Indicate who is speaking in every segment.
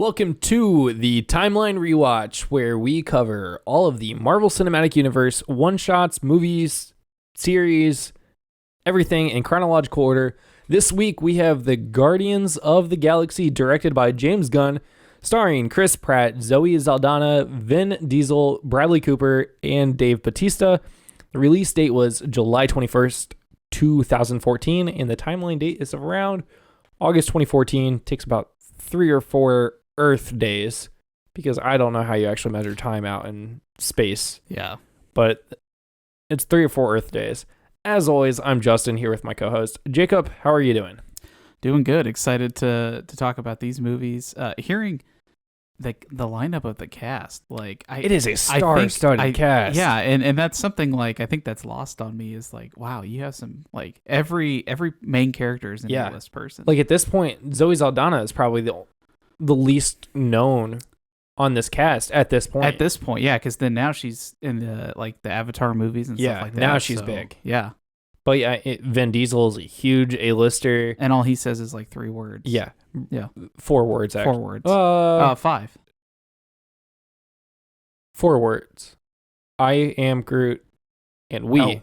Speaker 1: Welcome to the Timeline Rewatch, where we cover all of the Marvel Cinematic Universe one-shots, movies, series, everything in chronological order. This week we have the Guardians of the Galaxy, directed by James Gunn, starring Chris Pratt, Zoe Saldana, Vin Diesel, Bradley Cooper, and Dave Bautista. The release date was July 21st, 2014, and the timeline date is around August 2014. Takes about 3 or 4 Earth days, because I don't know how you actually measure time out in space.
Speaker 2: Yeah.
Speaker 1: But it's 3 or 4 Earth days. As always, I'm Justin here with my co-host, Jacob. How are you doing?
Speaker 2: Doing good. Excited to talk about these movies. Hearing the lineup of the cast,
Speaker 1: It is a star-studded cast.
Speaker 2: Yeah, and that's something I think that's lost on me is wow, you have some every main character is an A-list person.
Speaker 1: At this point, Zoe Saldana is probably the least known on this cast at this point.
Speaker 2: Yeah, because then now she's in the Avatar movies and stuff like that.
Speaker 1: Now she's big.
Speaker 2: Yeah.
Speaker 1: But yeah, Vin Diesel is a huge A-lister.
Speaker 2: And all he says is 3 words.
Speaker 1: Yeah.
Speaker 2: Yeah.
Speaker 1: 4 words, actually.
Speaker 2: 4 words. 5.
Speaker 1: 4 words. I am Groot and we.
Speaker 2: Oh,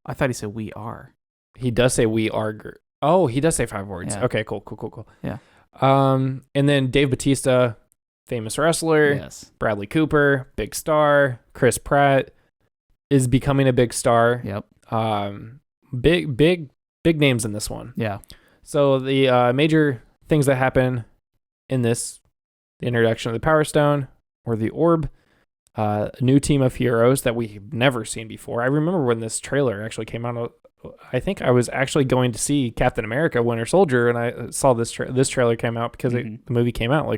Speaker 2: I thought he said we are.
Speaker 1: He does say we are Groot. Oh, he does say 5 words.
Speaker 2: Yeah.
Speaker 1: Okay, cool.
Speaker 2: Yeah.
Speaker 1: And then Dave Bautista, famous wrestler.
Speaker 2: Yes.
Speaker 1: Bradley Cooper, big star. Chris Pratt is becoming a big star.
Speaker 2: Yep.
Speaker 1: Big names in this one.
Speaker 2: Yeah.
Speaker 1: So the major things that happen in this, the introduction of the Power Stone or the Orb, a new team of heroes that we've never seen before. I remember when this trailer actually came out. I think I was actually going to see Captain America: Winter Soldier, and I saw this trailer came out because the movie came out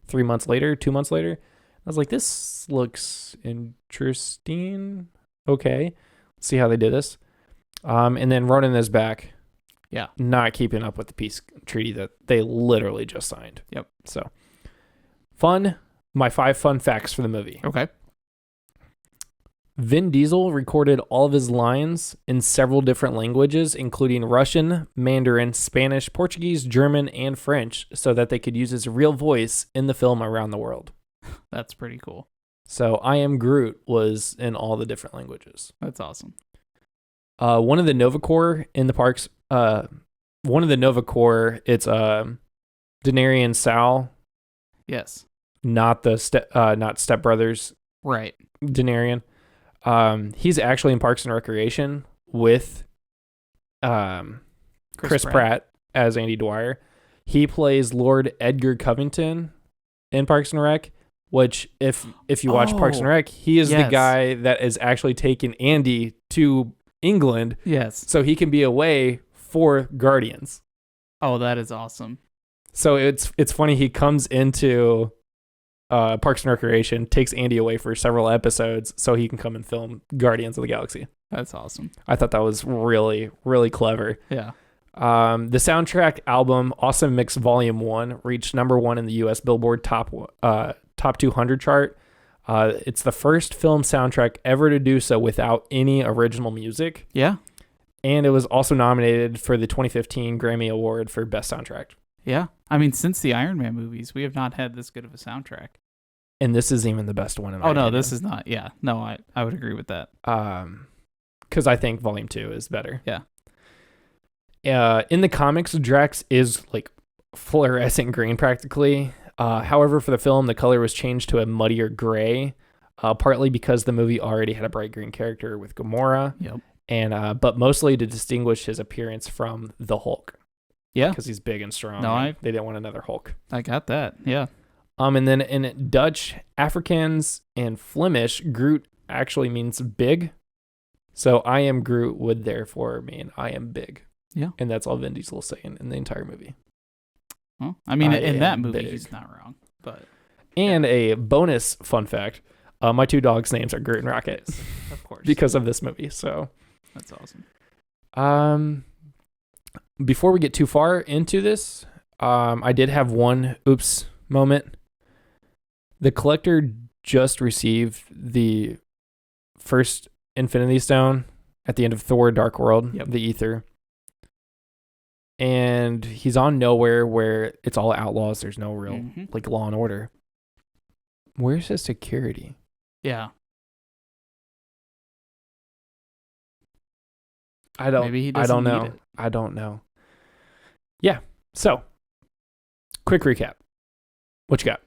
Speaker 1: 3 months later, 2 months later. I was like, this looks interesting. Okay, let's see how they did this. And then Ronan is back.
Speaker 2: Yeah,
Speaker 1: not keeping up with the peace treaty that they literally just signed.
Speaker 2: Yep.
Speaker 1: So fun. My 5 fun facts for the movie.
Speaker 2: Okay.
Speaker 1: Vin Diesel recorded all of his lines in several different languages, including Russian, Mandarin, Spanish, Portuguese, German, and French, so that they could use his real voice in the film around the world.
Speaker 2: That's pretty cool.
Speaker 1: So I Am Groot was in all the different languages.
Speaker 2: That's awesome.
Speaker 1: One of the Nova Corps in the parks, it's Denarian Sal.
Speaker 2: Yes.
Speaker 1: Not Step Brothers.
Speaker 2: Right.
Speaker 1: Denarian. He's actually in Parks and Recreation with Chris Pratt as Andy Dwyer. He plays Lord Edgar Covington in Parks and Rec, which if you watch Parks and Rec, he is the guy that is actually taking Andy to England.
Speaker 2: Yes.
Speaker 1: So he can be away for Guardians.
Speaker 2: Oh, that is awesome.
Speaker 1: So it's funny, he comes into Parks and Recreation, takes Andy away for several episodes so he can come and film Guardians of the Galaxy.
Speaker 2: That's awesome.
Speaker 1: I thought that was really, really clever.
Speaker 2: Yeah.
Speaker 1: The soundtrack album, Awesome Mix Volume 1, reached number 1 in the U.S. Billboard Top 200 chart. It's the first film soundtrack ever to do so without any original music.
Speaker 2: Yeah.
Speaker 1: And it was also nominated for the 2015 Grammy Award for Best Soundtrack.
Speaker 2: Yeah. I mean, since the Iron Man movies, we have not had this good of a soundtrack.
Speaker 1: And this is even the best one in my opinion.
Speaker 2: No, this is not. Yeah. No, I would agree with that.
Speaker 1: Because I think Volume 2 is better.
Speaker 2: Yeah.
Speaker 1: In the comics, Drax is fluorescent green practically. However, for the film, the color was changed to a muddier gray, partly because the movie already had a bright green character with Gamora.
Speaker 2: Yep.
Speaker 1: And but mostly to distinguish his appearance from the Hulk.
Speaker 2: Yeah.
Speaker 1: Because he's big and strong.
Speaker 2: No,
Speaker 1: they didn't want another Hulk.
Speaker 2: I got that. Yeah.
Speaker 1: And then in Dutch, Afrikaans, and Flemish, Groot actually means big. So I Am Groot would therefore mean I am big.
Speaker 2: Yeah.
Speaker 1: And that's all Vin Diesel is saying in the entire movie.
Speaker 2: Well, I mean, in that movie, he's not wrong. And
Speaker 1: a bonus fun fact, my 2 dogs' names are Groot and Rocket.
Speaker 2: Of course.
Speaker 1: Because of this movie. So
Speaker 2: that's awesome.
Speaker 1: Before we get too far into this, I did have one oops moment. The Collector just received the first Infinity Stone at the end of Thor: Dark World, the Ether. and he's on Nowhere where it's all outlaws. There's no real like law and order. Where's his security?
Speaker 2: Yeah.
Speaker 1: I don't.
Speaker 2: Maybe he
Speaker 1: I
Speaker 2: doesn't
Speaker 1: don't
Speaker 2: need
Speaker 1: know.
Speaker 2: it.
Speaker 1: I don't know. Yeah. So, quick recap. What you got?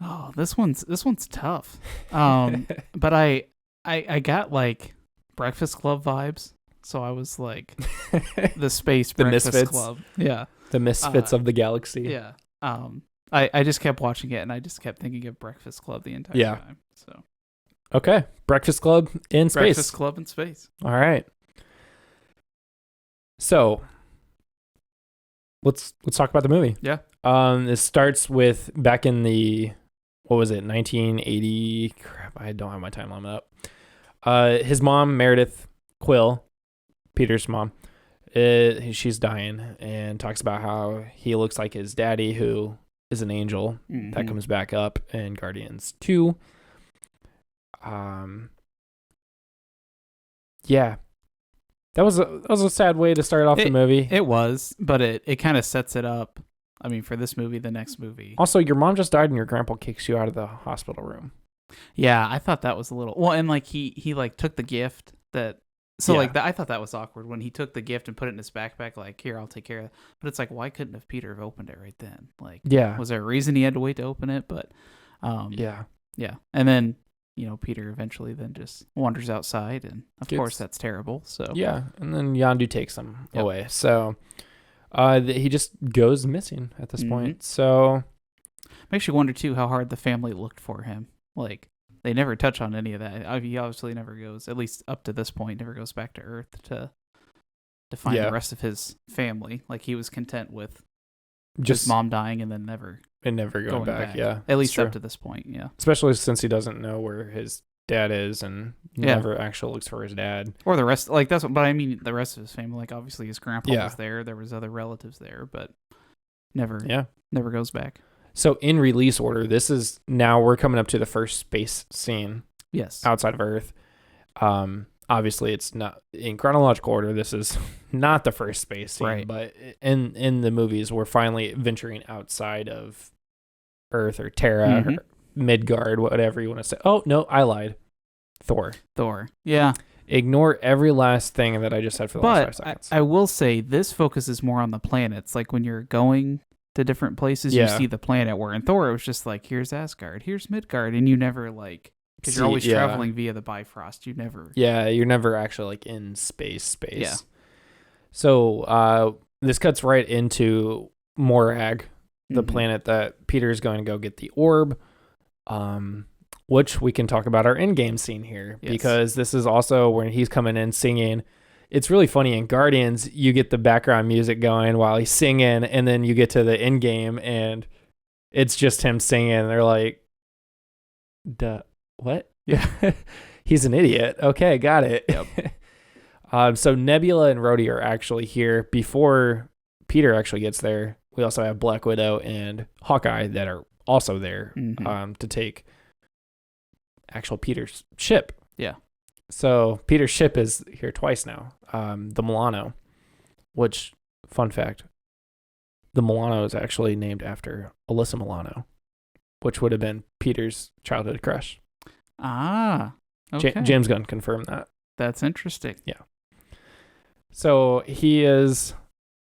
Speaker 2: Oh, this one's tough. But I got like Breakfast Club vibes. So I was like the space
Speaker 1: The
Speaker 2: Breakfast
Speaker 1: Misfits.
Speaker 2: Club. Yeah.
Speaker 1: The Misfits of the Galaxy.
Speaker 2: Yeah. I just kept watching it and I just kept thinking of Breakfast Club the entire time. So
Speaker 1: Okay. Breakfast Club in space.
Speaker 2: Breakfast Club in space.
Speaker 1: All right. So let's talk about the movie.
Speaker 2: Yeah.
Speaker 1: It starts with back in the, what was it, 1980? Crap, I don't have my timeline up. His mom, Meredith Quill, Peter's mom, she's dying and talks about how he looks like his daddy, who is an angel. That comes back up in Guardians 2. Yeah. That was a sad way to start off the movie.
Speaker 2: It was, but it kind of sets it up. I mean, for this movie, the next movie.
Speaker 1: Also, your mom just died and your grandpa kicks you out of the hospital room.
Speaker 2: Yeah, I thought that was a little well, and like he like took the gift that. So like that, I thought that was awkward when he took the gift and put it in his backpack. Like, here, I'll take care of it. But it's like, why couldn't have Peter have opened it right then? Like, was there a reason he had to wait to open it? But, yeah. And then Peter eventually then just wanders outside, and of course that's terrible. So
Speaker 1: yeah, and then Yondu takes him away. So, he just goes missing at this point. So,
Speaker 2: makes you wonder too how hard the family looked for him. Like, they never touch on any of that. He obviously never goes, at least up to this point, never goes back to Earth to find the rest of his family. Like, he was content with just mom dying and then never
Speaker 1: going back. Yeah,
Speaker 2: at least up to this point. Yeah,
Speaker 1: especially since he doesn't know where his dad is and never actually looks for his dad
Speaker 2: or the rest. Like that's what, but I mean the rest of his family. Like obviously his grandpa was there. There was other relatives there, but never goes back.
Speaker 1: So in release order, this is now we're coming up to the first space scene.
Speaker 2: Yes.
Speaker 1: Outside of Earth. Obviously it's not in chronological order. This is not the first space scene,
Speaker 2: right.
Speaker 1: But in the movies, we're finally venturing outside of Earth or Terra or Midgard, whatever you want to say. Oh, no, I lied. Thor.
Speaker 2: Yeah.
Speaker 1: Ignore every last thing that I just said for the last 5 seconds.
Speaker 2: I will say this focuses more on the planets. Like when you're going to different places, you see the planet. Where in Thor, it was just like, here's Asgard, here's Midgard, and you never like, because you're always traveling via the Bifrost. You never.
Speaker 1: Yeah, you're never actually like in space. Yeah. So this cuts right into Morag, the planet that Peter's going to go get the orb, which we can talk about our in-game scene here, because this is also when he's coming in singing. It's really funny in Guardians, you get the background music going while he's singing, and then you get to the end game and it's just him singing. They're like, duh, what? Yeah. He's an idiot. Okay, got it. Yep. So Nebula and Rhodey are actually here before Peter actually gets there. We also have Black Widow and Hawkeye that are also there to take actual Peter's ship.
Speaker 2: Yeah.
Speaker 1: So Peter's ship is here twice now. The Milano, which, fun fact, the Milano is actually named after Alyssa Milano, which would have been Peter's childhood crush.
Speaker 2: Ah, okay.
Speaker 1: James Gunn confirmed that.
Speaker 2: That's interesting.
Speaker 1: Yeah. So he is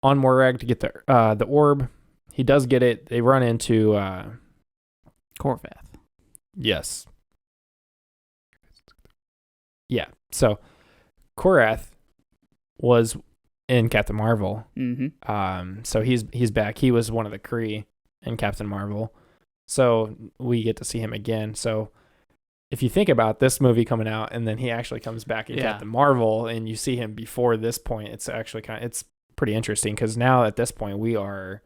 Speaker 1: on Morag to get the orb. He does get it. They run into
Speaker 2: Korvath.
Speaker 1: Yes. Yeah. So Korath was in Captain Marvel. So he's back. He was one of the Kree in Captain Marvel. So we get to see him again. So if you think about this movie coming out and then he actually comes back in Captain Marvel and you see him before this point, it's actually it's pretty interesting because now at this point we are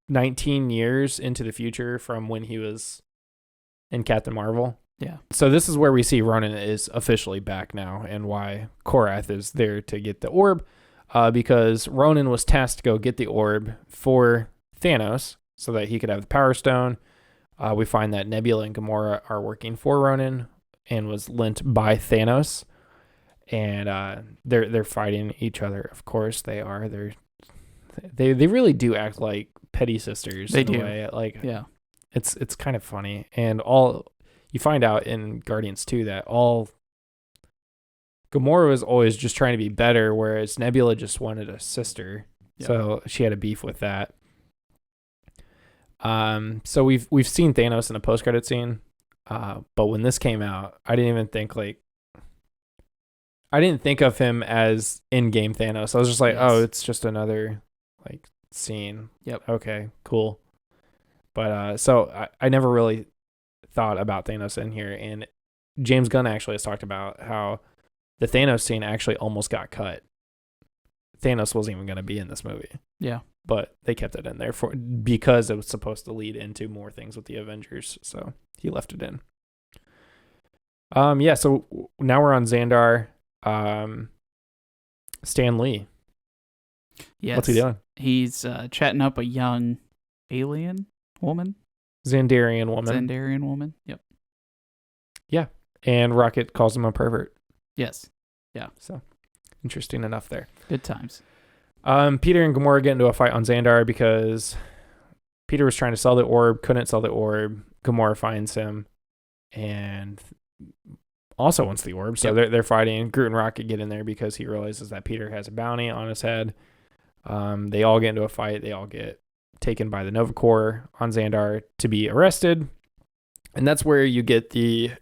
Speaker 1: 19 years into the future from when he was in Captain Marvel.
Speaker 2: Yeah.
Speaker 1: So this is where we see Ronan is officially back now and why Korath is there to get the orb, because Ronan was tasked to go get the orb for Thanos so that he could have the Power Stone. We find that Nebula and Gamora are working for Ronan and was lent by Thanos. and they're fighting each other. Of course, they are. They really do act like petty sisters.
Speaker 2: They
Speaker 1: in a
Speaker 2: do.
Speaker 1: way. Like,
Speaker 2: Yeah.
Speaker 1: It's kind of funny, and all you find out in Guardians 2 that all Gamora was always just trying to be better, whereas Nebula just wanted a sister, so she had a beef with that. So we've seen Thanos in a post-credit scene, but when this came out, I didn't think of him as in-game Thanos. I was just like, oh, it's just another like scene.
Speaker 2: Yep.
Speaker 1: Okay, cool. But so I never really thought about Thanos in here, and James Gunn actually has talked about how the Thanos scene actually almost got cut. Thanos wasn't even going to be in this movie.
Speaker 2: Yeah.
Speaker 1: But they kept it in there because it was supposed to lead into more things with the Avengers, so he left it in. So now we're on Xandar. Stan Lee.
Speaker 2: Yes.
Speaker 1: What's he doing?
Speaker 2: He's chatting up a young alien woman.
Speaker 1: Xandarian woman.
Speaker 2: Yep.
Speaker 1: Yeah. And Rocket calls him a pervert.
Speaker 2: Yes. Yeah.
Speaker 1: So interesting enough there.
Speaker 2: Good times.
Speaker 1: Peter and Gamora get into a fight on Xandar because Peter was trying to sell the orb, couldn't sell the orb. Gamora finds him and also wants the orb. So they're fighting. Groot and Rocket get in there because he realizes that Peter has a bounty on his head. They all get into a fight. They all get taken by the Nova Corps on Xandar to be arrested. And that's where you get the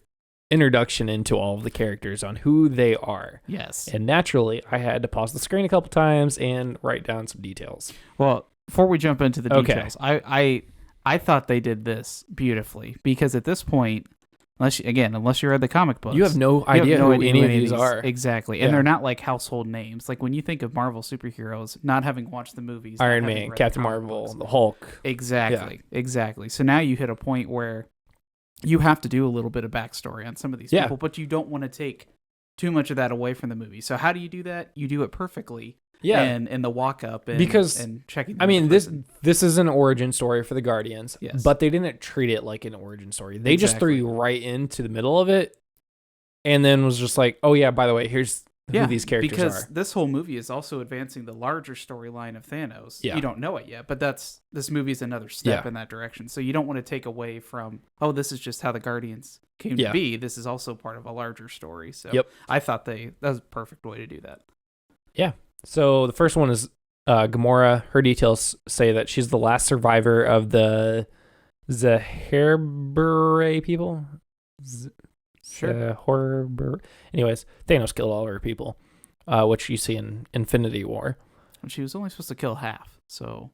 Speaker 1: introduction into all of the characters on who they are.
Speaker 2: Yes.
Speaker 1: And naturally, I had to pause the screen a couple times and write down some details.
Speaker 2: Well, before we jump into the details, I thought they did this beautifully because at this point, unless you read the comic books,
Speaker 1: you have no idea who any of these are.
Speaker 2: Exactly. And they're not like household names. Like when you think of Marvel superheroes, not having watched the movies,
Speaker 1: Iron Man, Captain Marvel, the Hulk.
Speaker 2: Exactly. Yeah. Exactly. So now you hit a point where you have to do a little bit of backstory on some of these people, but you don't want to take too much of that away from the movie. So how do you do that? You do it perfectly. Yeah. And the walk up and checking.
Speaker 1: I mean, this is an origin story for the Guardians, but they didn't treat it like an origin story. They just threw you right into the middle of it and then was just like, oh yeah, by the way, here's who these characters are.
Speaker 2: Because this whole movie is also advancing the larger storyline of Thanos. Yeah. You don't know it yet, but this movie is another step in that direction. So you don't want to take away from, oh, this is just how the Guardians came to be. This is also part of a larger story. So I thought that was a perfect way to do that. Yeah.
Speaker 1: So the first one is Gamora. Her details say that she's the last survivor of the Zaherbure people. Anyways, Thanos killed all of her people, which you see in Infinity War.
Speaker 2: And she was only supposed to kill half, so.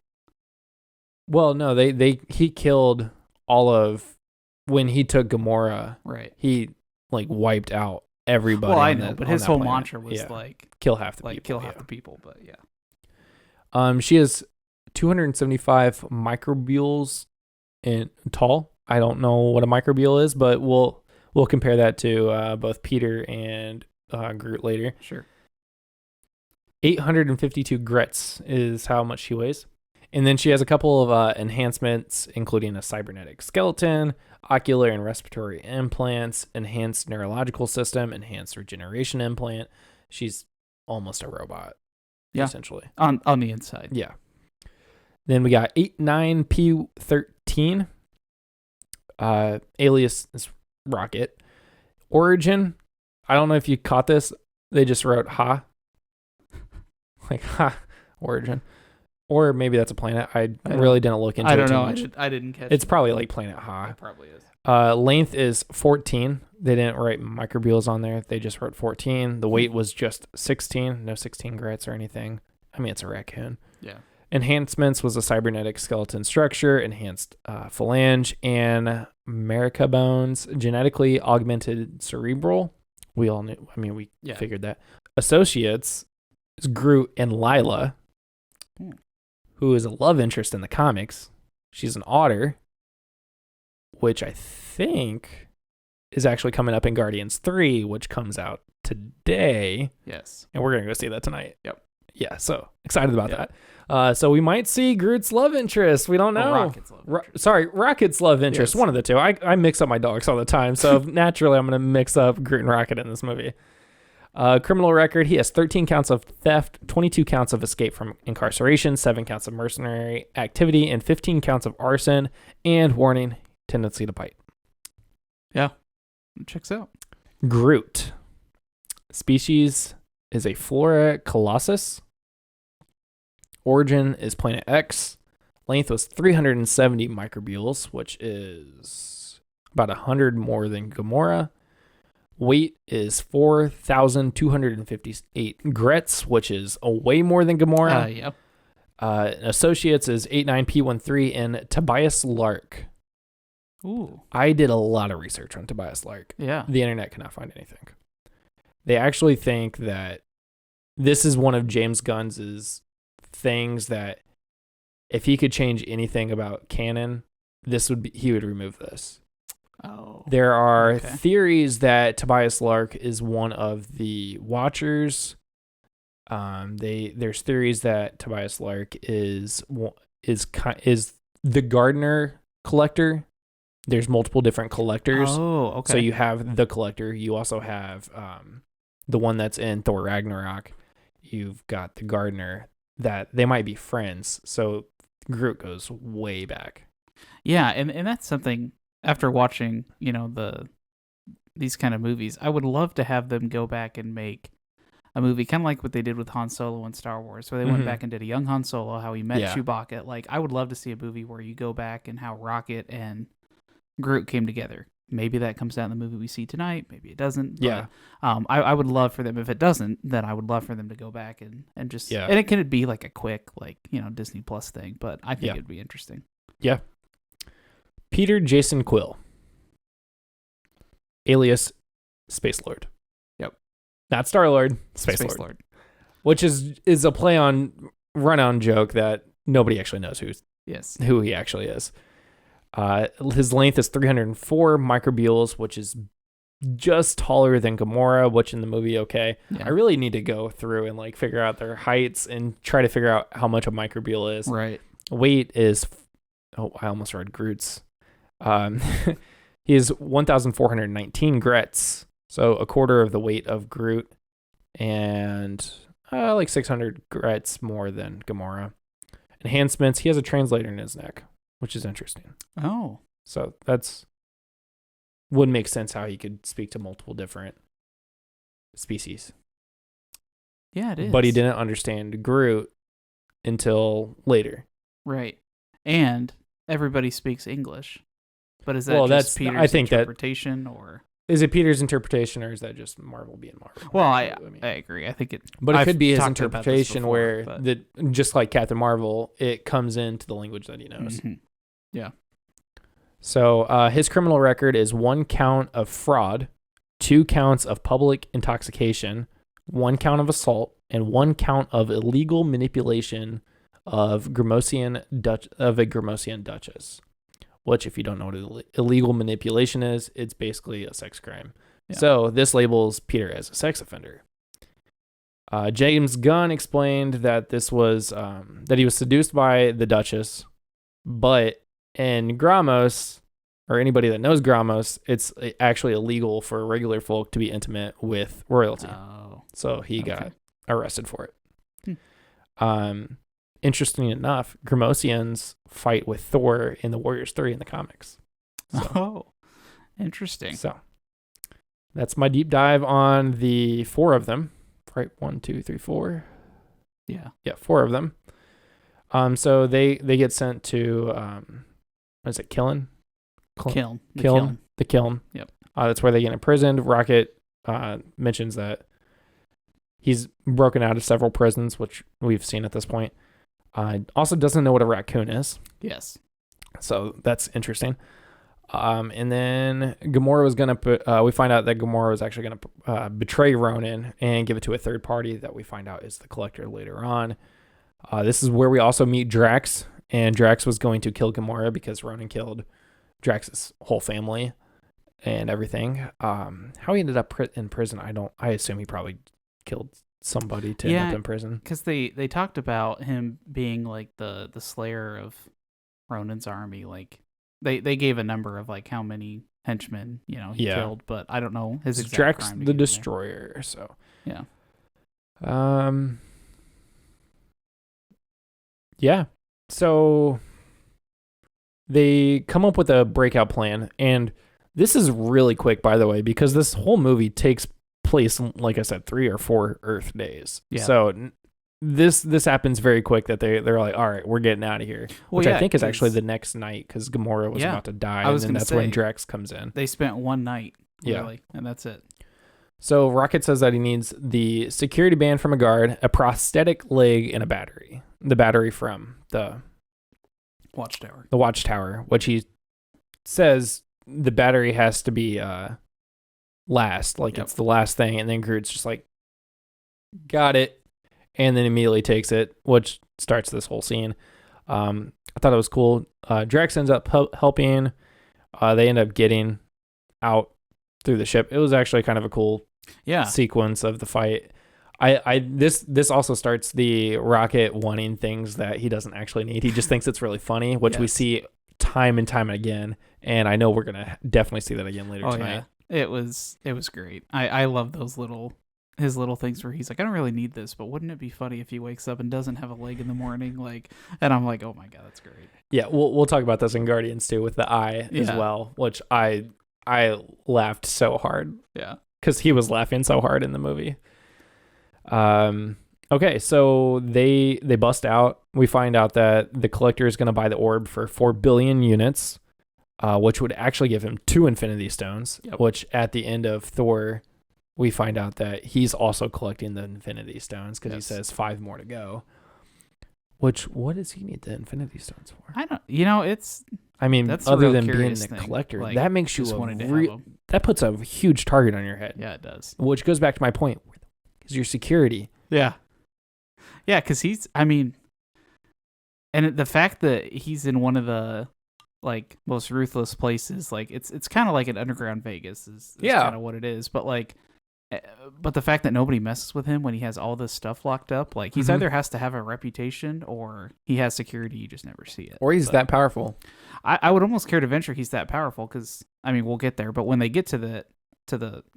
Speaker 1: Well, no, he killed all of when he took Gamora.
Speaker 2: Right.
Speaker 1: He like wiped out everybody.
Speaker 2: Well, I know, but his whole mantra was like
Speaker 1: kill half the people.
Speaker 2: Kill half the people, but yeah.
Speaker 1: She is 275 microbules in tall. I don't know what a microbule is, but we'll compare that to both Peter and Groot later.
Speaker 2: Sure.
Speaker 1: 852 grits is how much she weighs. And then she has a couple of enhancements, including a cybernetic skeleton, ocular and respiratory implants, enhanced neurological system, enhanced regeneration implant. She's almost a robot, essentially.
Speaker 2: On the inside.
Speaker 1: Yeah. Then we got 89P13. Alias is Rocket. Origin, I don't know if you caught this. They just wrote ha. Like ha, origin. Or maybe that's a planet. I really didn't look into it too much.
Speaker 2: I didn't catch it.
Speaker 1: It's probably like planet ha.
Speaker 2: It probably is.
Speaker 1: Length is 14. They didn't write microbules on there. They just wrote 14. The weight was just 16. No 16 grits or anything. I mean, it's a raccoon.
Speaker 2: Yeah.
Speaker 1: Enhancements was a cybernetic skeleton structure, enhanced phalange, and America bones, genetically augmented cerebral. We all knew. I mean, we figured that. Associates is Groot and Lila, who is a love interest in the comics. She's an otter, which I think is actually coming up in Guardians 3, which comes out today.
Speaker 2: Yes.
Speaker 1: And we're going to go see that tonight.
Speaker 2: Yep.
Speaker 1: Yeah, so excited about that. So we might see Groot's love interest. We don't know.
Speaker 2: Rocket's love interest.
Speaker 1: Rocket's love interest. Yes. One of the two. I mix up my dogs all the time, so naturally I'm going to mix up Groot and Rocket in this movie. Criminal record, he has 13 counts of theft, 22 counts of escape from incarceration, 7 counts of mercenary activity, and 15 counts of arson, and warning, tendency to bite.
Speaker 2: Yeah. Checks out.
Speaker 1: Groot. Species is a Flora colossus. Origin is Planet X. Length was 370 microbules, which is about 100 more than Gamora. Weight is 4,258 grets, which is a way more than Gamora.
Speaker 2: Yeah.
Speaker 1: Associates is 89P13 and Tobias Lark.
Speaker 2: Ooh.
Speaker 1: I did a lot of research on Tobias Lark.
Speaker 2: Yeah.
Speaker 1: The internet cannot find anything. They actually think that this is one of James Gunn's things that if he could change anything about canon, he would remove this.
Speaker 2: Oh.
Speaker 1: There are theories that Tobias Lark is one of the Watchers. There's theories that Tobias Lark is the Gardener collector. There's multiple different collectors.
Speaker 2: Oh, okay.
Speaker 1: So you have the collector. You also have the one that's in Thor Ragnarok. You've got the Gardener. That they might be friends. So Groot goes way back.
Speaker 2: Yeah, and that's something. After watching, these kind of movies, I would love to have them go back and make a movie kind of like what they did with Han Solo in Star Wars, where they went back and did a young Han Solo, how he met Chewbacca. Like, I would love to see a movie where you go back and how Rocket and Groot came together. Maybe that comes out in the movie we see tonight. Maybe it doesn't.
Speaker 1: Yeah.
Speaker 2: But, I would love for them. If it doesn't, then I would love for them to go back and just. Yeah. And it could be like a quick, Disney Plus thing. But I think it'd be interesting.
Speaker 1: Yeah. Peter Jason Quill. Alias Space Lord.
Speaker 2: Yep.
Speaker 1: Not Star Lord. Space Lord. Which is a play on run-on joke that nobody actually knows who he actually is. His length is 304 microbules, which is just taller than Gamora, which in the movie, okay. Yeah. I really need to go through and figure out their heights and try to figure out how much a microbule is.
Speaker 2: Right.
Speaker 1: Weight is, I almost read Groot's. He is 1,419 grets, so a quarter of the weight of Groot, and 600 grets more than Gamora. Enhancements, he has a translator in his neck, which is interesting.
Speaker 2: Oh.
Speaker 1: So would make sense how he could speak to multiple different species.
Speaker 2: Yeah, it is.
Speaker 1: But he didn't understand Groot until later.
Speaker 2: Right. And everybody speaks English. But is that just Peter's interpretation, or
Speaker 1: is it Peter's interpretation, or is that just Marvel being Marvel?
Speaker 2: Well, I agree. I think it,
Speaker 1: but it could be his interpretation just like Captain Marvel, it comes into the language that he knows.
Speaker 2: Mm-hmm. Yeah.
Speaker 1: So his criminal record is 1 count of fraud, 2 counts of public intoxication, 1 count of assault, and 1 count of illegal manipulation of a Gramosian Duchess. Which, if you don't know what illegal manipulation is, it's basically a sex crime. Yeah. So this labels Peter as a sex offender. James Gunn explained that this was that he was seduced by the Duchess, but in Gramos, or anybody that knows Gramos, it's actually illegal for regular folk to be intimate with royalty. Oh. So he got arrested for it. Interesting enough, Gramosians fight with Thor in the Warriors 3 in the comics. So,
Speaker 2: oh, interesting.
Speaker 1: So that's my deep dive on the 4 of them. Right, 1, 2, 3, 4.
Speaker 2: Yeah,
Speaker 1: 4 of them. So they get sent to what is it, Kiln?
Speaker 2: Kiln.
Speaker 1: The Kiln. Yep. That's where they get imprisoned. Rocket mentions that he's broken out of several prisons, which we've seen at this point. Also doesn't know what a raccoon is.
Speaker 2: Yes.
Speaker 1: So that's interesting. And then Gamora was going to we find out that Gamora was actually going to betray Ronan and give it to a third party that we find out is the Collector later on. This is where we also meet Drax, and Drax was going to kill Gamora because Ronan killed Drax's whole family and everything. How he ended up in prison, I assume he probably killed somebody to end up in prison.
Speaker 2: Because they talked about him being like the slayer of Ronan's army. Like they gave a number of like how many henchmen, he killed, but I don't know his
Speaker 1: It's
Speaker 2: exact
Speaker 1: Drax
Speaker 2: crime to
Speaker 1: the
Speaker 2: get him
Speaker 1: Destroyer. So
Speaker 2: there.
Speaker 1: yeah. So they come up with a breakout plan, and this is really quick, by the way, because this whole movie takes place, like I said, 3 or 4 Earth days.
Speaker 2: Yeah.
Speaker 1: So this happens very quick that they're like, all right, we're getting out of here, which I think is actually the next night because Gamora was about to die, and then that's when Drax comes in.
Speaker 2: They spent one night, really, and that's it.
Speaker 1: So Rocket says that he needs the security band from a guard, a prosthetic leg, and a battery. The battery from the
Speaker 2: Watchtower.
Speaker 1: The Watchtower, which he says the battery has to be last, like it's the last thing, and then Groot's just like, got it, and then immediately takes it, which starts this whole scene. I thought it was cool. Drax ends up helping. They end up getting out through the ship. It was actually kind of a cool sequence of the fight. This also starts the Rocket wanting things that he doesn't actually need. He just thinks it's really funny, which we see time and time again, and I know we're gonna definitely see that again later tonight.
Speaker 2: Yeah. It was great. I love those his little things where he's like, I don't really need this, but wouldn't it be funny if he wakes up and doesn't have a leg in the morning? Like, and I'm like, oh my god, that's great.
Speaker 1: Yeah, we'll talk about this in Guardians too with the eye as well, which I laughed so hard.
Speaker 2: Yeah,
Speaker 1: because he was laughing so hard in the movie. Okay, so they bust out. We find out that the Collector is going to buy the orb for 4 billion units, which would actually give him 2 Infinity Stones, which at the end of Thor, we find out that he's also collecting the Infinity Stones because he says 5 more to go. Which, what does he need the Infinity Stones for?
Speaker 2: I don't, that's
Speaker 1: other than being the
Speaker 2: thing.
Speaker 1: Collector,
Speaker 2: like,
Speaker 1: that makes you that puts a huge target on your head.
Speaker 2: Yeah, it does.
Speaker 1: Which goes back to my point, is your security.
Speaker 2: Yeah. Yeah, because and the fact that he's in one of the like most ruthless places, like it's kind of like an underground Vegas is kind of what it is. But but the fact that nobody messes with him when he has all this stuff locked up, like he's either has to have a reputation or he has security, you just never see it.
Speaker 1: Or he's that powerful.
Speaker 2: I would almost care to venture he's that powerful because we'll get there. But when they get to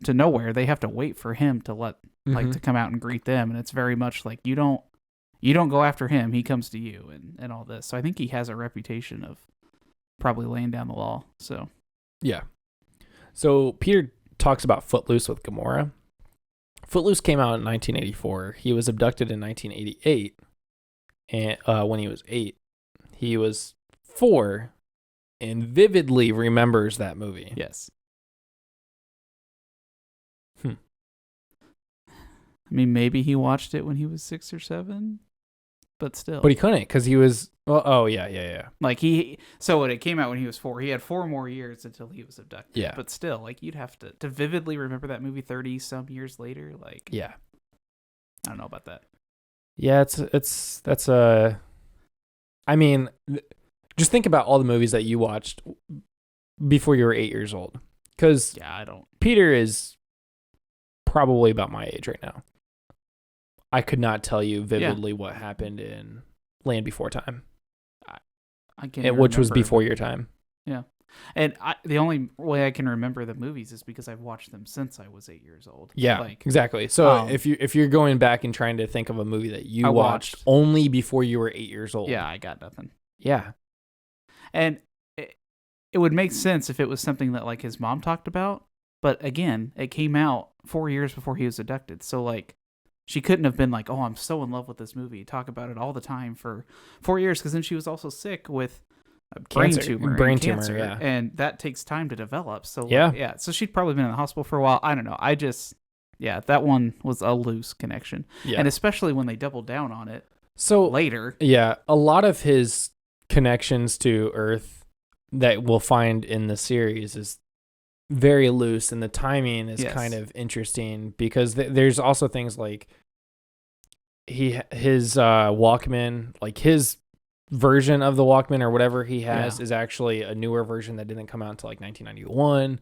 Speaker 2: nowhere, they have to wait for him to to come out and greet them, and it's very much like you don't go after him, he comes to you and all this. So I think he has a reputation of probably laying down the law. So
Speaker 1: yeah. So Peter talks about Footloose with Gamora. Footloose came out in 1984. He was abducted in 1988, and when he was 8, he was 4, and vividly remembers that movie.
Speaker 2: Yes. Maybe he watched it when he was 6 or 7, but still.
Speaker 1: But he couldn't because he was. Well, oh yeah.
Speaker 2: Like so when it came out when he was 4, he had 4 more years until he was abducted.
Speaker 1: Yeah.
Speaker 2: But still, like you'd have to vividly remember that movie 30 some years later. Like
Speaker 1: yeah,
Speaker 2: I don't know about that.
Speaker 1: Yeah, that's a. Just think about all the movies that you watched before you were 8 years old. Because
Speaker 2: I don't.
Speaker 1: Peter is probably about my age right now. I could not tell you vividly what happened in Land Before Time.
Speaker 2: I can't.
Speaker 1: Which was before your time.
Speaker 2: Yeah. And the only way I can remember the movies is because I've watched them since I was 8 years old.
Speaker 1: Yeah, exactly. So if you're going back and trying to think of a movie that you watched only before you were 8 years old.
Speaker 2: Yeah, I got nothing.
Speaker 1: Yeah.
Speaker 2: And it would make sense if it was something that like his mom talked about. But again, it came out 4 years before he was abducted. So like she couldn't have been like, oh, I'm so in love with this movie. Talk about it all the time for 4 years. Because then she was also sick with a brain tumor,
Speaker 1: yeah.
Speaker 2: And that takes time to develop. So
Speaker 1: yeah.
Speaker 2: So she'd probably been in the hospital for a while. I don't know. That one was a loose connection.
Speaker 1: Yeah.
Speaker 2: And especially when they doubled down on it later.
Speaker 1: Yeah. A lot of his connections to Earth that we'll find in the series is very loose, and the timing is kind of interesting because there's also things like his Walkman, like his version of the Walkman or whatever he has is actually a newer version that didn't come out until like 1991,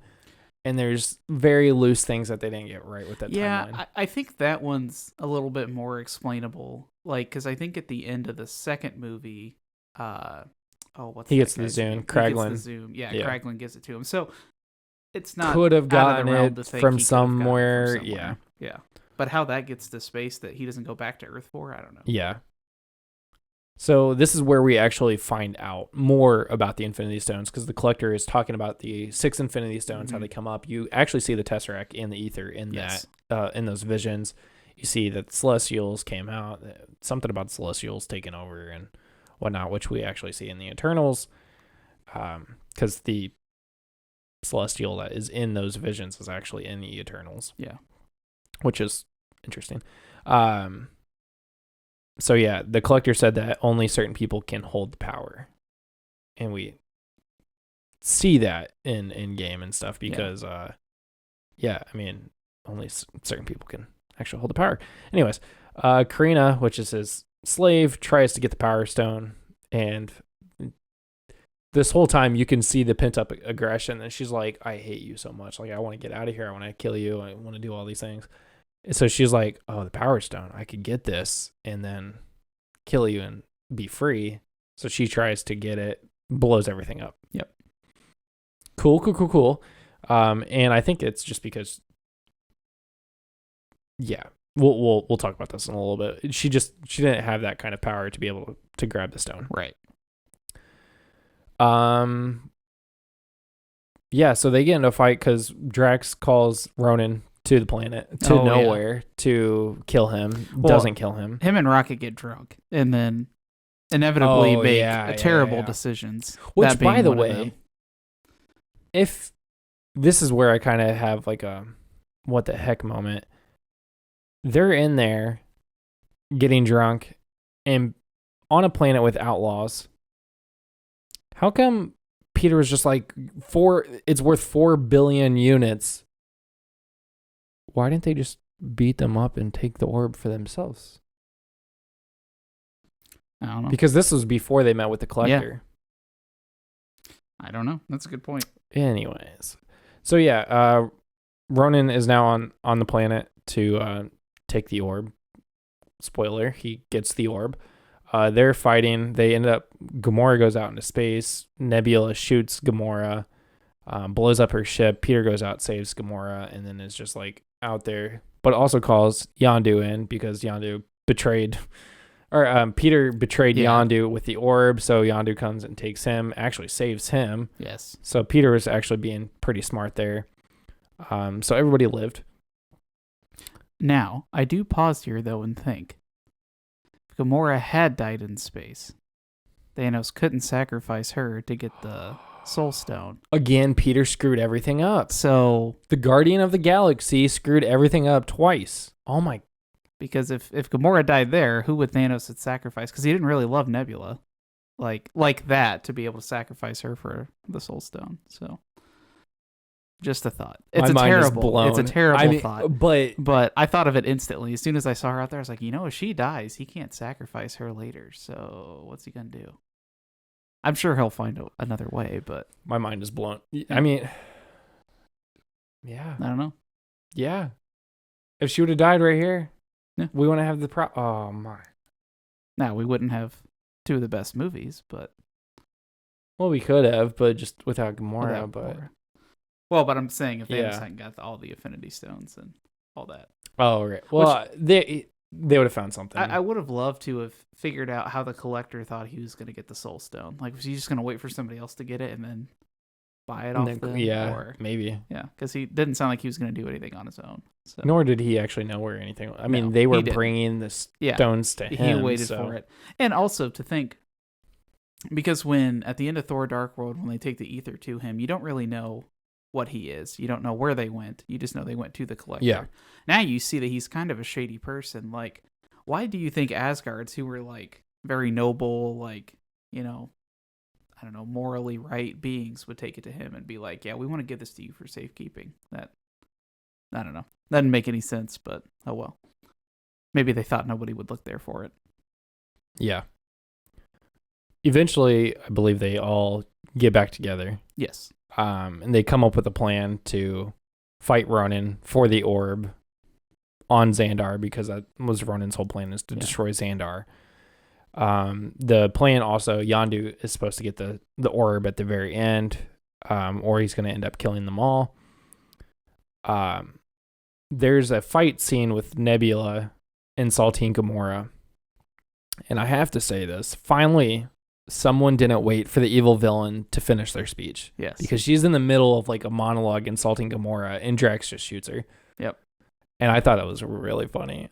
Speaker 1: and there's very loose things that they didn't get right with that timeline.
Speaker 2: I think that one's a little bit more explainable, like because I think at the end of the second movie
Speaker 1: he gets the Zune. Kraglin.
Speaker 2: Kraglin gives it to him. So it's not
Speaker 1: could have
Speaker 2: out of
Speaker 1: gotten
Speaker 2: the realm
Speaker 1: it
Speaker 2: to think
Speaker 1: from
Speaker 2: he could have gotten it
Speaker 1: somewhere.
Speaker 2: from
Speaker 1: Yeah.
Speaker 2: Yeah. But how that gets to space that he doesn't go back to Earth for, I don't know.
Speaker 1: Yeah. So this is where we actually find out more about the Infinity Stones, because the Collector is talking about the 6 Infinity Stones, how they come up. You actually see the Tesseract and the Ether in in those visions. You see that Celestials came out, something about Celestials taking over and whatnot, which we actually see in the Eternals, because the Celestial that is in those visions is actually in the Eternals.
Speaker 2: Yeah.
Speaker 1: Which is interesting. So yeah, the Collector said that only certain people can hold the power, and we see that in game and stuff because, I mean, only certain people can actually hold the power. Anyways, Karina, which is his slave, tries to get the Power Stone, and this whole time you can see the pent up aggression, and she's like, "I hate you so much. Like, I want to get out of here. I want to kill you. I want to do all these things." And so she's like, "Oh, the Power Stone. I could get this and then kill you and be free." So she tries to get it, blows everything up.
Speaker 2: Yep.
Speaker 1: Cool. And I think it's just because, yeah, we'll talk about this in a little bit. She didn't have that kind of power to be able to grab the stone.
Speaker 2: Right.
Speaker 1: Yeah. So they get into a fight because Drax calls Ronan to the planet to nowhere to kill him. Doesn't kill him.
Speaker 2: Him and Rocket get drunk and then inevitably make terrible decisions.
Speaker 1: Which, by the way, if this is where I kind of have like a what the heck moment. They're in there getting drunk and on a planet with outlaws. How come Peter was just like, it's worth 4 billion units? Why didn't they just beat them up and take the orb for themselves?
Speaker 2: I don't know.
Speaker 1: Because this was before they met with the Collector.
Speaker 2: Yeah. I don't know. That's a good point.
Speaker 1: Anyways. So yeah, Ronan is now on the planet to take the orb. Spoiler, he gets the orb. They're fighting. They end up, Gamora goes out into space. Nebula shoots Gamora, blows up her ship. Peter goes out, saves Gamora, and then is just like out there, but also calls Yondu in because Yondu betrayed, or Peter betrayed Yondu with the orb. So Yondu comes and takes him, actually saves him.
Speaker 2: Yes.
Speaker 1: So Peter was actually being pretty smart there. So everybody lived.
Speaker 2: Now, I do pause here, though, and think. If Gamora had died in space, Thanos couldn't sacrifice her to get the Soul Stone.
Speaker 1: Again, Peter screwed everything up.
Speaker 2: So
Speaker 1: the Guardian of the Galaxy screwed everything up twice. Oh my.
Speaker 2: Because if Gamora died there, who would Thanos have sacrificed? Because he didn't really love Nebula like that to be able to sacrifice her for the Soul Stone. So just a thought. It's a terrible thought. But I thought of it instantly. As soon as I saw her out there, I was like, if she dies, he can't sacrifice her later. So what's he going to do? I'm sure he'll find another way, but
Speaker 1: my mind is blown. I mean, yeah.
Speaker 2: I don't know.
Speaker 1: Yeah. If she would have died right here,
Speaker 2: we
Speaker 1: wouldn't have the oh my.
Speaker 2: Now, we wouldn't have 2 of the best movies, but
Speaker 1: well, we could have, but just without Gamora,
Speaker 2: Well, but I'm saying if Thanos hadn't got all the Infinity Stones and all that.
Speaker 1: Oh, right. Well, they would have found something.
Speaker 2: I would have loved to have figured out how the Collector thought he was going to get the Soul Stone. Like, was he just going to wait for somebody else to get it and then buy it off them?
Speaker 1: Yeah,
Speaker 2: or,
Speaker 1: maybe.
Speaker 2: Yeah, because he didn't sound like he was going to do anything on his own. So.
Speaker 1: Nor did he actually know where anything. I mean, they were bringing the stones to him.
Speaker 2: He waited for it. And also to think, because at the end of Thor Dark World, when they take the ether to him, you don't really know what he is. You don't know where they went. You just know they went to the Collector.
Speaker 1: Yeah.
Speaker 2: Now you see that he's kind of a shady person. Like, why do you think Asgards, who were like very noble, like, I don't know, morally right beings, would take it to him and be like, yeah, we want to give this to you for safekeeping? That, I don't know. That didn't make any sense, but oh well. Maybe they thought nobody would look there for it.
Speaker 1: Yeah. Eventually, I believe they all get back together.
Speaker 2: Yes.
Speaker 1: And they come up with a plan to fight Ronan for the orb on Xandar, because that was Ronan's whole plan, is to destroy Xandar. The plan also, Yondu is supposed to get the orb at the very end, or he's going to end up killing them all. there's a fight scene with Nebula insulting Gamora. And I have to say this. Finally, someone didn't wait for the evil villain to finish their speech.
Speaker 2: Yes.
Speaker 1: Because she's in the middle of like a monologue insulting Gamora, and Drax just shoots her.
Speaker 2: Yep.
Speaker 1: And I thought it was really funny.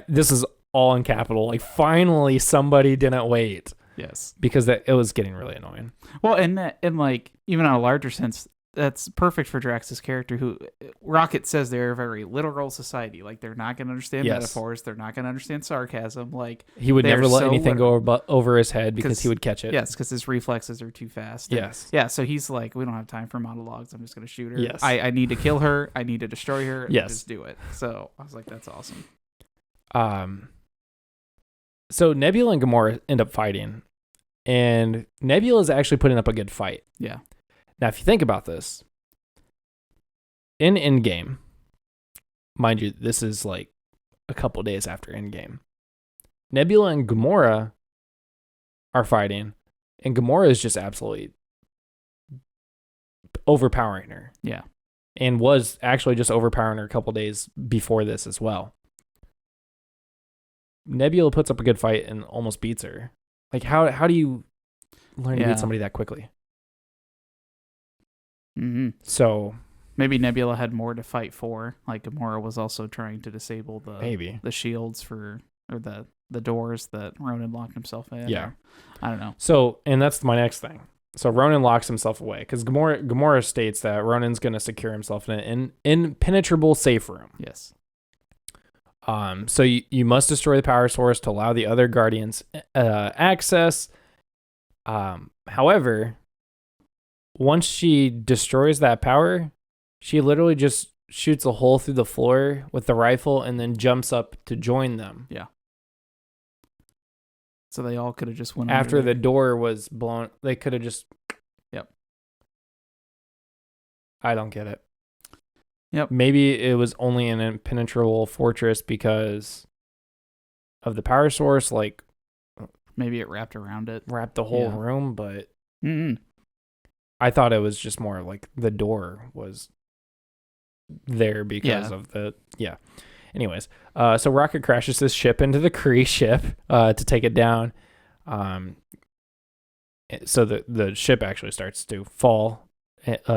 Speaker 1: This is all in capital. Like, finally, somebody didn't wait.
Speaker 2: Yes.
Speaker 1: Because it was getting really annoying.
Speaker 2: Well, and like, even on a larger sense, that's perfect for Drax's character, who Rocket says they're a very literal society. Like, they're not going to understand metaphors. They're not going to understand sarcasm. Like,
Speaker 1: he would never let anything go over his head because he would catch it.
Speaker 2: Yes, because his reflexes are too fast.
Speaker 1: Yes.
Speaker 2: Yeah, so he's like, we don't have time for monologues. I'm just going to shoot her.
Speaker 1: Yes.
Speaker 2: I need to kill her. I need to destroy her.
Speaker 1: Yes.
Speaker 2: Just do it. So I was like, that's awesome.
Speaker 1: So Nebula and Gamora end up fighting. And Nebula is actually putting up a good fight.
Speaker 2: Yeah.
Speaker 1: Now, if you think about this, in Endgame, mind you, this is like a couple days after Endgame, Nebula and Gamora are fighting, and Gamora is just absolutely overpowering her.
Speaker 2: Yeah.
Speaker 1: And was actually just overpowering her a couple days before this as well. Nebula puts up a good fight and almost beats her. Like, how do you learn to beat somebody that quickly?
Speaker 2: Mm-hmm.
Speaker 1: So
Speaker 2: maybe Nebula had more to fight for. Like, Gamora was also trying to disable the shields or the doors that Ronan locked himself in.
Speaker 1: Yeah.
Speaker 2: I don't know.
Speaker 1: So, and that's my next thing. So Ronan locks himself away because Gamora states that Ronan's going to secure himself in an impenetrable safe room.
Speaker 2: Yes.
Speaker 1: So you must destroy the power source to allow the other Guardians access. However, once she destroys that power, she literally just shoots a hole through the floor with the rifle and then jumps up to join them.
Speaker 2: Yeah. So they all could have just went
Speaker 1: after the door was blown. They could have just.
Speaker 2: Yep.
Speaker 1: I don't get it.
Speaker 2: Yep.
Speaker 1: Maybe it was only an impenetrable fortress because of the power source. Like,
Speaker 2: maybe it wrapped around it,
Speaker 1: wrapped the whole room, but.
Speaker 2: Mm-mm.
Speaker 1: I thought it was just more like the door was there because of the Anyways, so Rocket crashes his ship into the Kree ship to take it down. So the ship actually starts to fall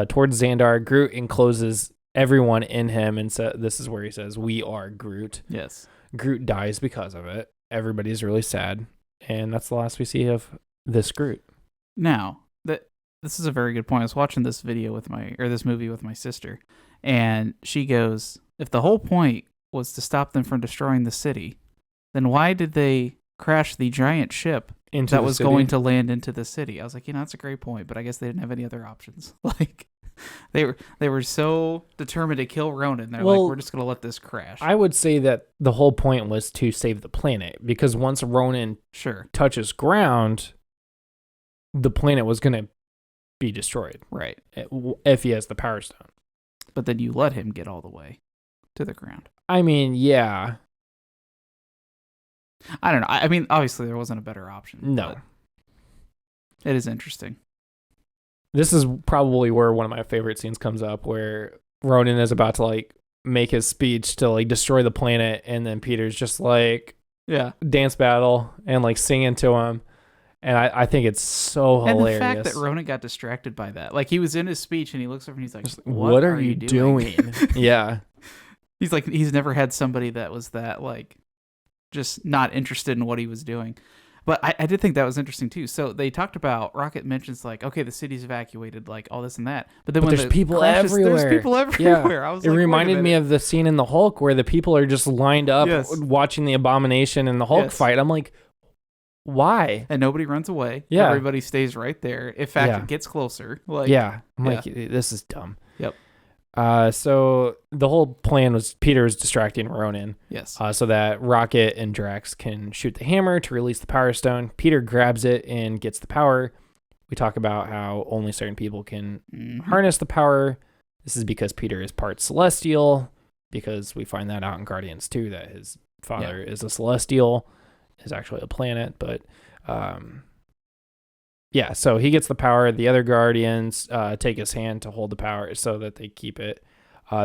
Speaker 1: towards Xandar. Groot encloses everyone in him, and this is where he says, "We are Groot."
Speaker 2: Yes.
Speaker 1: Groot dies because of it. Everybody's really sad, and that's the last we see of this Groot.
Speaker 2: Now, this is a very good point. I was watching this movie with my sister, and she goes, if the whole point was to stop them from destroying the city, then why did they crash the giant ship that was going to land into the city? I was like, that's a great point, but I guess they didn't have any other options. Like, they were so determined to kill Ronan. They're like, we're just going to let this crash.
Speaker 1: I would say that the whole point was to save the planet, because once Ronan touches ground, the planet was going to be destroyed.
Speaker 2: Right.
Speaker 1: If he has the Power Stone.
Speaker 2: But then you let him get all the way to the ground.
Speaker 1: I mean, yeah.
Speaker 2: I don't know. I mean, obviously there wasn't a better option.
Speaker 1: No.
Speaker 2: It is interesting.
Speaker 1: This is probably where one of my favorite scenes comes up, where Ronan is about to like make his speech to like destroy the planet, and then Peter's just like dance battle and like singing to him. And I think it's so hilarious.
Speaker 2: And the fact that Ronan got distracted by that. Like, he was in his speech and he looks over and he's like,
Speaker 1: what are you doing? Yeah.
Speaker 2: He's like, he's never had somebody that was that, like, just not interested in what he was doing. But I did think that was interesting, too. So they talked about, Rocket mentions, like, okay, the city's evacuated, like, all this and that. But then when
Speaker 1: there's people everywhere.
Speaker 2: There's people everywhere.
Speaker 1: Yeah. It reminded me of the scene in the Hulk where the people are just lined up watching the Abomination and the Hulk fight. I'm like, why?
Speaker 2: And nobody runs away.
Speaker 1: Yeah.
Speaker 2: Everybody stays right there. In fact, it gets closer. Like,
Speaker 1: I'm like, this is dumb.
Speaker 2: Yep.
Speaker 1: So the whole plan was Peter's distracting Ronan.
Speaker 2: Yes.
Speaker 1: So that Rocket and Drax can shoot the hammer to release the Power Stone. Peter grabs it and gets the power. We talk about how only certain people can harness the power. This is because Peter is part Celestial, because we find that out in Guardians 2 that his father is a Celestial. Is actually a planet, but so he gets the power. The other Guardians take his hand to hold the power so that they keep it.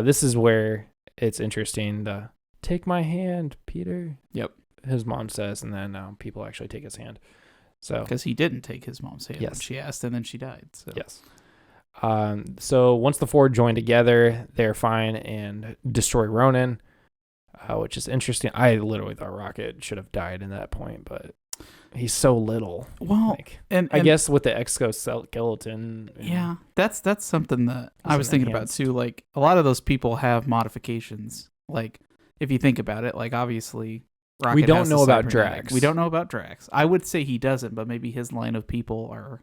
Speaker 1: This is where it's interesting. The take my hand, Peter.
Speaker 2: Yep.
Speaker 1: His mom says, and then people actually take his hand. So
Speaker 2: because he didn't take his mom's hand when
Speaker 1: Yes.
Speaker 2: she asked, and then she died. So.
Speaker 1: yes. So once the four join together, they're fine and destroy Ronan, which is interesting. I literally thought Rocket should have died in that point, but he's so little.
Speaker 2: Well,
Speaker 1: Like,
Speaker 2: and
Speaker 1: I guess with the exoskeleton.
Speaker 2: yeah, that's something that I was
Speaker 1: Isn't
Speaker 2: thinking
Speaker 1: enhanced.
Speaker 2: about too. Like a lot of those people have modifications. Like if you think about it, like obviously Rocket
Speaker 1: We don't
Speaker 2: has the
Speaker 1: know about
Speaker 2: cybernetic.
Speaker 1: Drax.
Speaker 2: We don't know about Drax. I would say he doesn't, but maybe his line of people are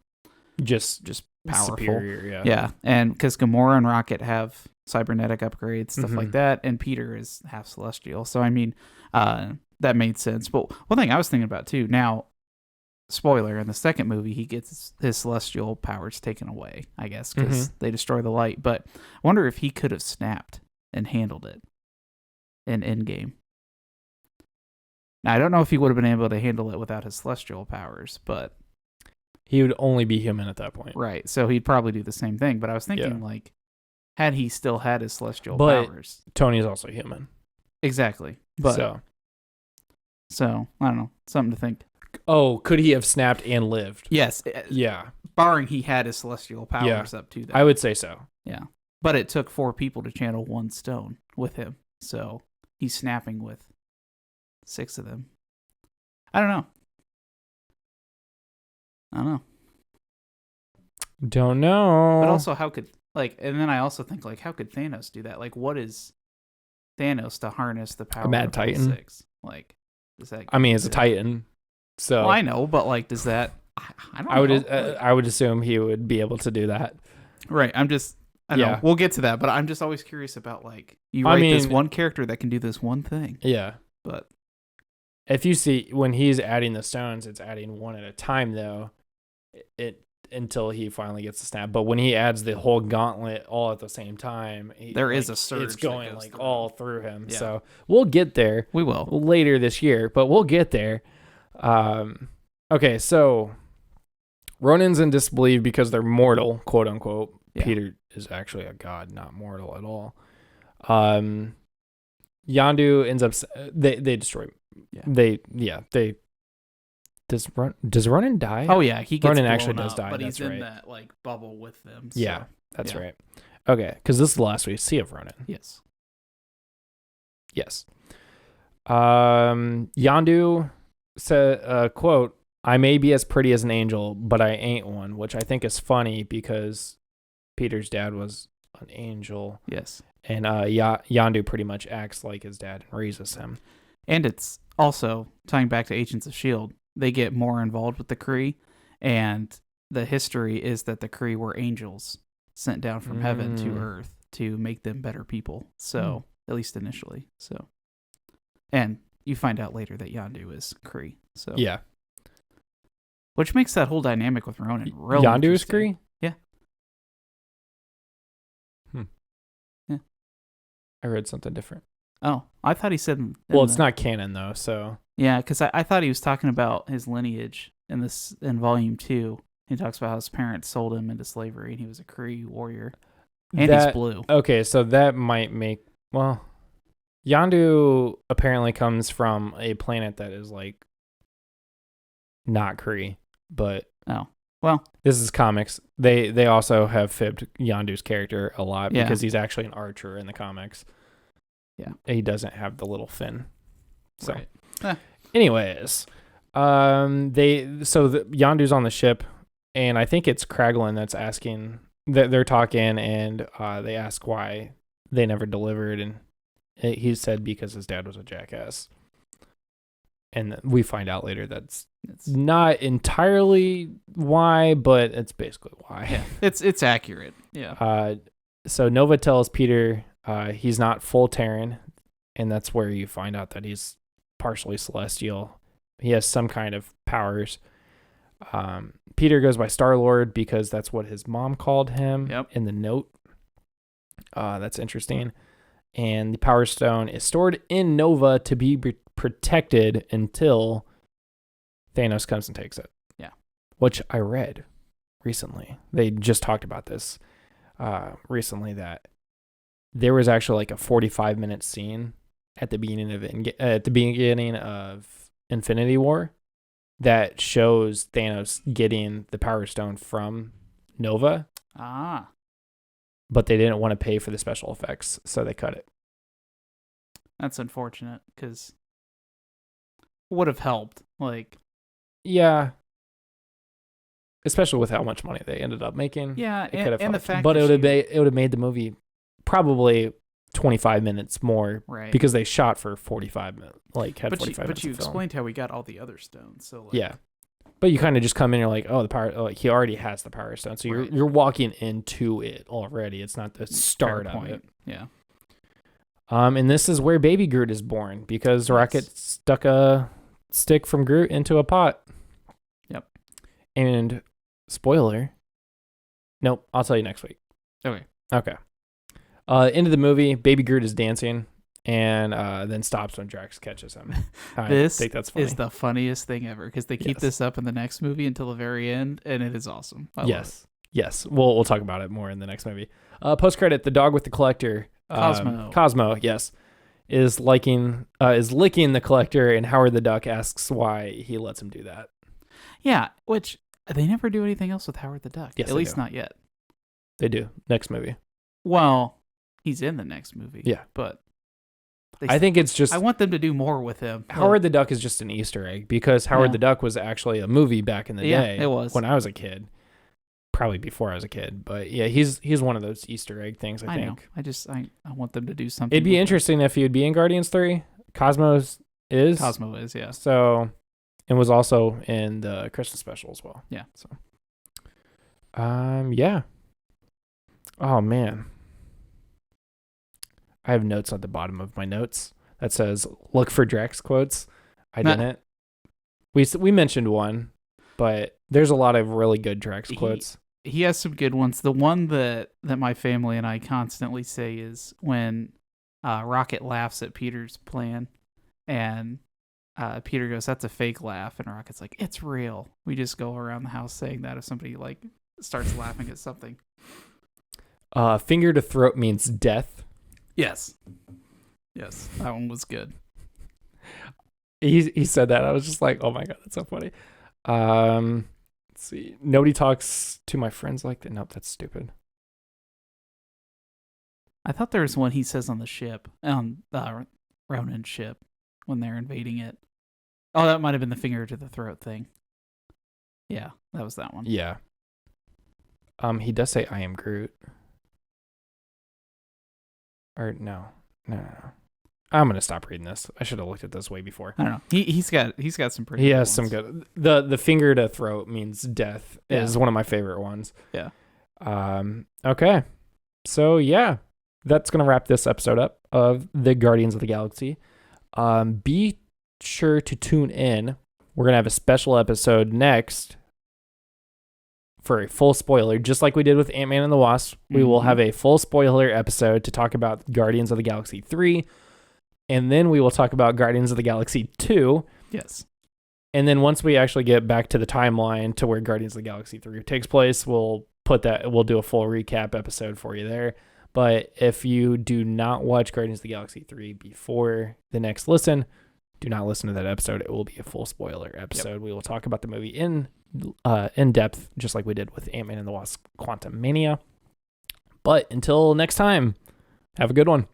Speaker 1: just
Speaker 2: powerful.
Speaker 1: superior. Yeah.
Speaker 2: Yeah, and because Gamora and Rocket have cybernetic upgrades, stuff like
Speaker 1: Mhm.
Speaker 2: that, and Peter is half celestial. So I mean, that made sense. But one thing I was thinking about too. Now, spoiler: in the second movie, he gets his celestial powers taken away. I guess because they destroy the light. But I wonder if he could have snapped and handled it in Endgame. Now I don't know if he would have been able to handle it without his celestial powers, but
Speaker 1: He would only be human at that point.
Speaker 2: right. So he'd probably do the same thing. But I was thinking
Speaker 1: Yeah.
Speaker 2: like, had he still had his celestial
Speaker 1: But-
Speaker 2: powers.
Speaker 1: Tony's also human.
Speaker 2: Exactly. But
Speaker 1: So,
Speaker 2: I don't know. Something to think.
Speaker 1: could he have snapped and lived?
Speaker 2: Yes.
Speaker 1: Yeah,
Speaker 2: Barring he had his celestial powers up to that.
Speaker 1: I would say so.
Speaker 2: Yeah. But it took 4 people to channel 1 stone with him. So he's snapping with 6 of them. I don't know.
Speaker 1: Don't know.
Speaker 2: But also, how could, like, and then I also think, like, how could Thanos do that? Like, what is Thanos to harness the power
Speaker 1: mad
Speaker 2: of all
Speaker 1: titan?
Speaker 2: 6? Like, does that.
Speaker 1: I mean, it's a Titan, so
Speaker 2: Well, I know, but, like, does that. I don't
Speaker 1: I would
Speaker 2: know. Like,
Speaker 1: I would assume he would be able to do that.
Speaker 2: right. I know.
Speaker 1: Yeah.
Speaker 2: We'll get to that, but I'm just always curious about, like, you
Speaker 1: I
Speaker 2: write this
Speaker 1: mean-
Speaker 2: one character that can do this one thing,
Speaker 1: Yeah.
Speaker 2: but.
Speaker 1: If you see when he's adding the stones, it's adding one at a time though. It until he finally gets the snap. But when he adds the whole gauntlet all at the same time,
Speaker 2: There is a surge
Speaker 1: It's
Speaker 2: that
Speaker 1: going
Speaker 2: goes
Speaker 1: like
Speaker 2: through
Speaker 1: all through him.
Speaker 2: Yeah.
Speaker 1: So we'll get there
Speaker 2: We will.
Speaker 1: later this year, but we'll get there. Okay, so Ronan's in disbelief because they're mortal, quote unquote.
Speaker 2: Yeah.
Speaker 1: Peter is actually a god, not mortal at all. Yondu ends up they destroy.
Speaker 2: Yeah.
Speaker 1: They does Ronan die?
Speaker 2: Oh yeah, he gets
Speaker 1: Ronan
Speaker 2: blown
Speaker 1: actually does
Speaker 2: up,
Speaker 1: die,
Speaker 2: but
Speaker 1: that's
Speaker 2: he's in
Speaker 1: right.
Speaker 2: that like bubble with them. So.
Speaker 1: Yeah, that's
Speaker 2: yeah.
Speaker 1: right. Okay, because this is the last we see of Ronan.
Speaker 2: Yes.
Speaker 1: Yes. Yondu said, quote, "I may be as pretty as an angel, but I ain't one," which I think is funny because Peter's dad was an angel,
Speaker 2: Yes.
Speaker 1: and Yondu pretty much acts like his dad and raises him.
Speaker 2: And it's also tying back to Agents of S.H.I.E.L.D., they get more involved with the Kree, and the history is that the Kree were angels sent down from heaven to Earth to make them better people. So, at least initially. So, and you find out later that Yondu is Kree. So,
Speaker 1: Yeah.
Speaker 2: which makes that whole dynamic with Ronan real
Speaker 1: Yondu is
Speaker 2: interesting.
Speaker 1: Kree?
Speaker 2: Yeah. Yeah.
Speaker 1: I read something different.
Speaker 2: Oh, I thought he said. in
Speaker 1: Well, it's
Speaker 2: the-
Speaker 1: not canon though, so
Speaker 2: Yeah, because I thought he was talking about his lineage in Volume 2. He talks about how his parents sold him into slavery, and he was a Kree warrior, and he's blue.
Speaker 1: Okay, so that might make Yondu apparently comes from a planet that is like not Kree, but
Speaker 2: Oh, well,
Speaker 1: this is comics. They also have fibbed Yondu's character a lot
Speaker 2: Yeah.
Speaker 1: because he's actually an archer in the comics.
Speaker 2: Yeah.
Speaker 1: He doesn't have the little fin. So
Speaker 2: right.
Speaker 1: anyways, Yondu's on the ship, and I think it's Kraglin that's asking that they're talking, and they ask why they never delivered, and he said because his dad was a jackass. And we find out later that's
Speaker 2: It's
Speaker 1: not entirely why, but it's basically why.
Speaker 2: yeah, it's accurate. Yeah.
Speaker 1: So Nova tells Peter he's not full Terran, and that's where you find out that he's partially celestial. He has some kind of powers. Peter goes by Star-Lord because that's what his mom called him in the note. That's interesting. And the Power Stone is stored in Nova to be protected until Thanos comes and takes it.
Speaker 2: Yeah.
Speaker 1: Which I read recently. They just talked about this recently, that there was actually like a 45-minute scene at the beginning of Infinity War that shows Thanos getting the Power Stone from Nova.
Speaker 2: Ah.
Speaker 1: But they didn't want to pay for the special effects, so they cut it.
Speaker 2: That's unfortunate, because would have helped. Like,
Speaker 1: yeah, especially with how much money they ended up making.
Speaker 2: Yeah, and the fact,
Speaker 1: but it would have made the movie probably 25 minutes more,
Speaker 2: right?
Speaker 1: Because they shot for 45 minutes, like had 45 minutes.
Speaker 2: But you explained how we got all the other stones, so like,
Speaker 1: yeah. But you kind of just come in, you're like, oh, the power. Like he already has the Power Stone, so you're walking into it already. It's not the start of it.
Speaker 2: Yeah.
Speaker 1: And this is where Baby Groot is born because Rocket stuck a stick from Groot into a pot.
Speaker 2: Yep.
Speaker 1: And spoiler. Nope, I'll tell you next week.
Speaker 2: Okay.
Speaker 1: End of the movie, Baby Groot is dancing and then stops when Drax catches him. I think that's funny.
Speaker 2: Is the funniest thing ever because they keep this up in the next movie until the very end, and it is awesome. I love it.
Speaker 1: Yes. We'll talk about it more in the next movie. Post credit: the dog with the collector, Cosmo, yes, is licking the collector, and Howard the Duck asks why he lets him do that.
Speaker 2: Yeah, which they never do anything else with Howard the Duck.
Speaker 1: Yes,
Speaker 2: at least not yet.
Speaker 1: They do next movie.
Speaker 2: Well, he's in the next movie.
Speaker 1: Yeah,
Speaker 2: but
Speaker 1: I think it's just...
Speaker 2: I want them to do more with him.
Speaker 1: Howard the Duck is just an Easter egg because Howard the Duck was actually a movie back in the day.
Speaker 2: It was.
Speaker 1: When I was a kid. Probably before I was a kid. But yeah, he's one of those Easter egg things, I think.
Speaker 2: Know. I want them to do something.
Speaker 1: It'd be interesting if he would be in Guardians 3. Cosmo is,
Speaker 2: yeah.
Speaker 1: So, and was also in the Christmas special as well.
Speaker 2: Yeah.
Speaker 1: So, yeah. Oh, man. I have notes at the bottom of my notes that says, look for Drax quotes. I didn't. We mentioned one, but there's a lot of really good Drax quotes.
Speaker 2: He has some good ones. The one that my family and I constantly say is when Rocket laughs at Peter's plan, and Peter goes, "That's a fake laugh," and Rocket's like, "It's real." We just go around the house saying that if somebody like starts laughing at something.
Speaker 1: Finger to throat means death.
Speaker 2: Yes, that one was good.
Speaker 1: He said that. I was just like, oh my god, that's so funny. Let's see. Nobody talks to my friends like that. Nope, that's stupid.
Speaker 2: I thought there was one he says on the ship, on Ronan's ship, when they're invading it. Oh, that might have been the finger to the throat thing. Yeah, that was that one.
Speaker 1: Yeah. He does say, "I am Groot." Or no. I'm gonna stop reading this. I should have looked at this way before.
Speaker 2: I don't know. He's got some pretty.
Speaker 1: He has
Speaker 2: ones.
Speaker 1: some good. The finger to throat means death is one of my favorite ones.
Speaker 2: Yeah.
Speaker 1: Okay. So yeah, that's gonna wrap this episode up of the Guardians of the Galaxy. Be sure to tune in. We're gonna have a special episode next for a full spoiler, just like we did with Ant-Man and the Wasp. We will have a full spoiler episode to talk about Guardians of the Galaxy 3. And then we will talk about Guardians of the Galaxy 2.
Speaker 2: Yes.
Speaker 1: And then once we actually get back to the timeline to where Guardians of the Galaxy 3 takes place, we'll do a full recap episode for you there. But if you do not watch Guardians of the Galaxy 3 before the next listen, do not listen to that episode. It will be a full spoiler episode. Yep. We will talk about the movie in depth, just like we did with Ant-Man and the Wasp: Quantumania. But until next time, have a good one.